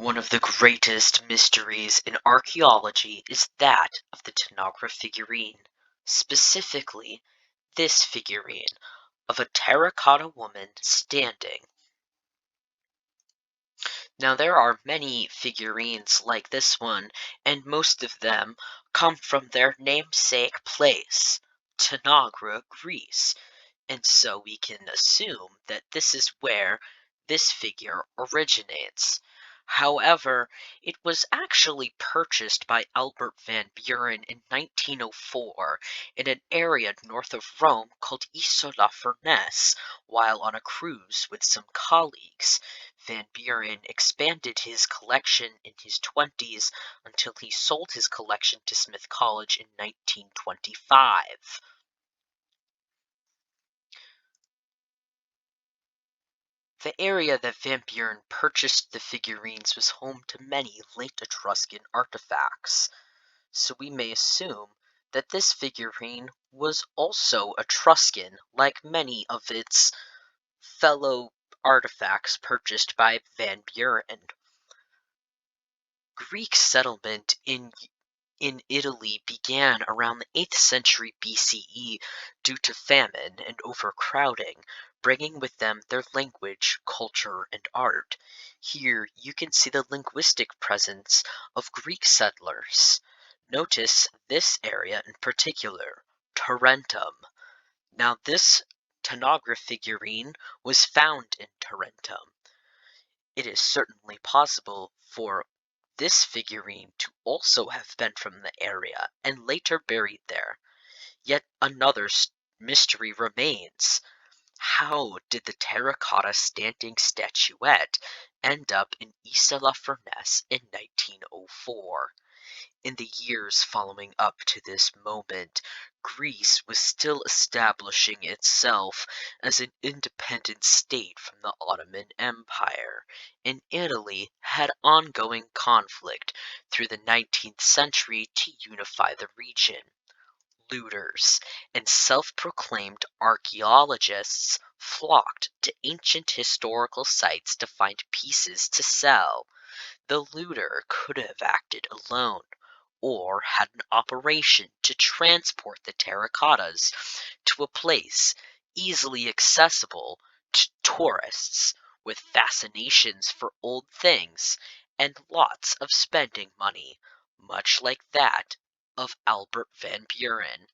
One of the greatest mysteries in archaeology is that of the Tanagra figurine, specifically this figurine of a terracotta woman standing. Now, there are many figurines like this one, and most of them come from their namesake place, Tanagra, Greece, and so we can assume that this is where this figure originates. However, it was actually purchased by Albert van Buren in 1904 in an area north of Rome called Isola Furness while on a cruise with some colleagues. Van Buren expanded his collection in his 20s until he sold his collection to Smith College in 1925. The area that Van Buren purchased the figurines was home to many late Etruscan artifacts, so we may assume that this figurine was also Etruscan, like many of its fellow artifacts purchased by Van Buren. Greek settlement in Italy began around the 8th century BCE due to famine and overcrowding, bringing with them their language, culture, and art. Here you can see the linguistic presence of Greek settlers. Notice this area in particular, Tarentum. Now this Tanagra figurine was found in Tarentum. It is certainly possible for this figurine to also have been from the area and later buried there. Yet another mystery remains. How did the terracotta standing statuette end up in Isola Furness in 1904? In the years following up to this moment, Greece was still establishing itself as an independent state from the Ottoman Empire, and Italy had ongoing conflict through the 19th century to unify the region. Looters and self-proclaimed archaeologists flocked to ancient historical sites to find pieces to sell. The looter could have acted alone, or had an operation to transport the terracottas to a place easily accessible to tourists with fascinations for old things and lots of spending money, much like that of Albert van Buren.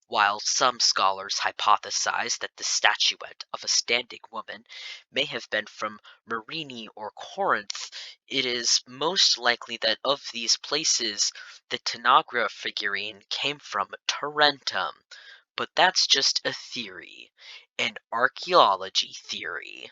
While some scholars hypothesize that the statuette of a standing woman may have been from Myrine or Corinth, it is most likely that of these places the Tanagra figurine came from Tarentum. But that's just a theory, an archaeology theory.